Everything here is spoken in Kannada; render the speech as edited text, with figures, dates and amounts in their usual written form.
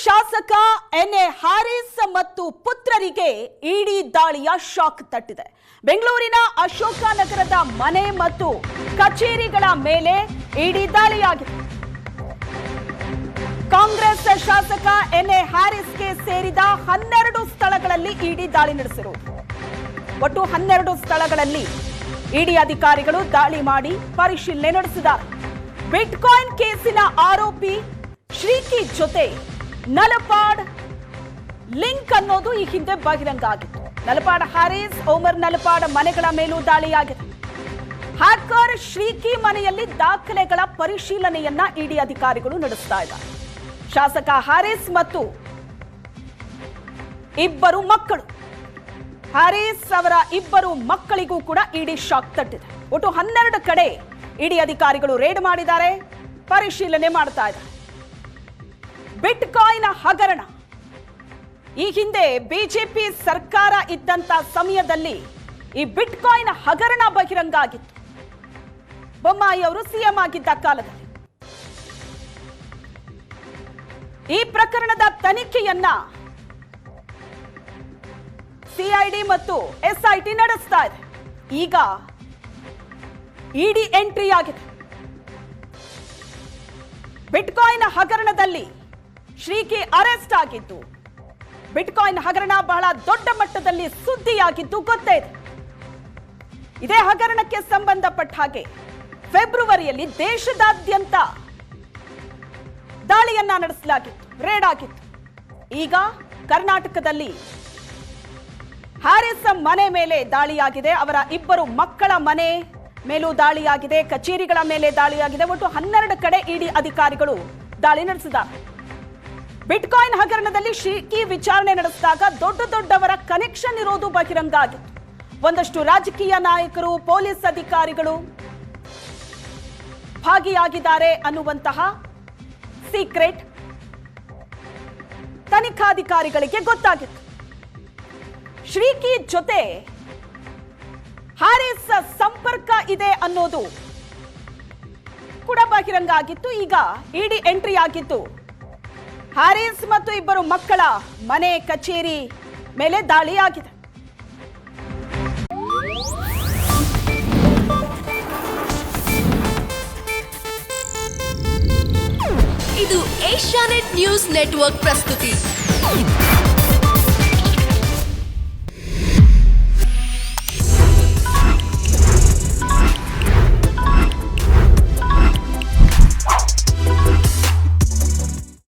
ಶಾಸಕ ಎನ್ಎ ಹ್ಯಾರಿಸ್ ಮತ್ತು ಪುತ್ರರಿಗೆ ಇಡಿ ದಾಳಿಯ ಶಾಕ್ ತಟ್ಟಿದೆ. ಬೆಂಗಳೂರಿನ ಅಶೋಕನಗರದ ಮನೆ ಮತ್ತು ಕಚೇರಿಗಳ ಮೇಲೆ ಇಡಿ ದಾಳಿಯಾಗಿದೆ. ಕಾಂಗ್ರೆಸ್ ಶಾಸಕ ಎನ್ಎ ಹ್ಯಾರಿಸ್ಗೆ ಸೇರಿದ 12 ಸ್ಥಳಗಳಲ್ಲಿ ಇಡಿ ದಾಳಿ ನಡೆಸಿರುವುದು. ಒಟ್ಟು 12 ಸ್ಥಳಗಳಲ್ಲಿ ಇಡಿ ಅಧಿಕಾರಿಗಳು ದಾಳಿ ಮಾಡಿ ಪರಿಶೀಲನೆ ನಡೆಸಿದ್ದಾರೆ. ಬಿಟ್ಕಾಯಿನ್ ಕೇಸಿನ ಆರೋಪಿ ಶ್ರೀಕಿ ಜೊತೆ ನಲಪಾಡ್ ಲಿಂಕ್ ಅನ್ನೋದು ಈ ಹಿಂದೆ ಬಹಿರಂಗ ಆಗಿತ್ತು. ನಲಪಾಡ್ ಹ್ಯಾರಿಸ್, ಓಮರ್ ನಲಪಾಡ್ ಮನೆಗಳ ಮೇಲೂ ದಾಳಿಯಾಗಿದೆ. ಹ್ಯಾಕರ್ ಶ್ರೀಕಿ ಮನೆಯಲ್ಲಿ ದಾಖಲೆಗಳ ಪರಿಶೀಲನೆಯನ್ನ ಇಡಿ ಅಧಿಕಾರಿಗಳು ನಡೆಸ್ತಾ ಇದ್ದಾರೆ. ಶಾಸಕ ಹ್ಯಾರಿಸ್ ಮತ್ತು ಇಬ್ಬರು ಮಕ್ಕಳು, ಹ್ಯಾರಿಸ್ ಅವರ ಇಬ್ಬರು ಮಕ್ಕಳಿಗೂ ಕೂಡ ಇಡಿ ಶಾಕ್ ತಟ್ಟಿದೆ. ಒಟ್ಟು 12 ಕಡೆ ಇಡಿ ಅಧಿಕಾರಿಗಳು ರೇಡ್ ಮಾಡಿದ್ದಾರೆ, ಪರಿಶೀಲನೆ ಮಾಡ್ತಾ ಇದ್ದಾರೆ. ಬಿಟ್ಕಾಯಿನ್ ಹಗರಣ ಈ ಹಿಂದೆ ಬಿಜೆಪಿ ಸರ್ಕಾರ ಇದ್ದಂತ ಸಮಯದಲ್ಲಿ ಈ ಬಿಟ್ಕಾಯಿನ್ ಹಗರಣ ಬಹಿರಂಗ ಆಗಿತ್ತು. ಬೊಮ್ಮಾಯಿ ಅವರು ಸಿಎಂ ಆಗಿದ್ದ ಕಾಲದಲ್ಲಿ ಈ ಪ್ರಕರಣದ ತನಿಖೆಯನ್ನ ಸಿಐಡಿ ಮತ್ತು ಎಸ್ಐಟಿ ನಡೆಸ್ತಾ ಇದೆ. ಈಗ ಇಡಿ ಎಂಟ್ರಿ ಆಗಿದೆ. ಬಿಟ್ಕಾಯಿನ್ ಹಗರಣದಲ್ಲಿ ಶ್ರೀಕಿ ಅರೆಸ್ಟ್ ಆಗಿದ್ದು, ಬಿಟ್ಕಾಯಿನ್ ಹಗರಣ ಬಹಳ ದೊಡ್ಡ ಮಟ್ಟದಲ್ಲಿ ಸುದ್ದಿಯಾಗಿದ್ದು ಗೊತ್ತೇ ಇದೆ. ಇದೇ ಹಗರಣಕ್ಕೆ ಸಂಬಂಧಪಟ್ಟ ಹಾಗೆ ಫೆಬ್ರವರಿಯಲ್ಲಿ ದೇಶದಾದ್ಯಂತ ದಾಳಿಯನ್ನ ನಡೆಸಲಾಗಿತ್ತು, ರೇಡ್ ಆಗಿತ್ತು. ಈಗ ಕರ್ನಾಟಕದಲ್ಲಿ ಹ್ಯಾರಿಸ್ ಮನೆ ಮೇಲೆ ದಾಳಿಯಾಗಿದೆ, ಅವರ ಇಬ್ಬರು ಮಕ್ಕಳ ಮನೆ ಮೇಲೂ ದಾಳಿಯಾಗಿದೆ, ಕಚೇರಿಗಳ ಮೇಲೆ ದಾಳಿಯಾಗಿದೆ. ಒಟ್ಟು 12 ಕಡೆ ಇಡಿ ಅಧಿಕಾರಿಗಳು ದಾಳಿ ನಡೆಸಿದ್ದಾರೆ. ಬಿಟ್ಕಾಯಿನ್ ಹಗರಣದಲ್ಲಿ ಶ್ರೀಕಿ ವಿಚಾರಣೆ ನಡೆಸಿದಾಗ ದೊಡ್ಡವರ ಕನೆಕ್ಷನ್ ಇರೋದು ಬಹಿರಂಗ ಆಗಿತ್ತು. ಒಂದಷ್ಟು ರಾಜಕೀಯ ನಾಯಕರು, ಪೊಲೀಸ್ ಅಧಿಕಾರಿಗಳು ಭಾಗಿಯಾಗಿದ್ದಾರೆ ಅನ್ನುವಂತಹ ಸೀಕ್ರೆಟ್ ತನಿಖಾಧಿಕಾರಿಗಳಿಗೆ ಗೊತ್ತಾಗಿತ್ತು. ಶ್ರೀಕಿ ಜೊತೆ ಹ್ಯಾರಿಸ್ ಸಂಪರ್ಕ ಇದೆ ಅನ್ನೋದು ಕೂಡ ಬಹಿರಂಗ ಆಗಿತ್ತು. ಈಗ ಇಡಿ ಎಂಟ್ರಿ ಆಗಿತ್ತು. ಹ್ಯಾರಿಸ್ ಮತ್ತು ಇಬ್ಬರು ಮಕ್ಕಳ ಮನೆ, ಕಚೇರಿ ಮೇಲೆ ದಾಳಿಯಾಗಿದೆ. ಇದು ಏಷ್ಯಾನೆಟ್ ನ್ಯೂಸ್ ನೆಟ್ವರ್ಕ್ ಪ್ರಸ್ತುತಿ.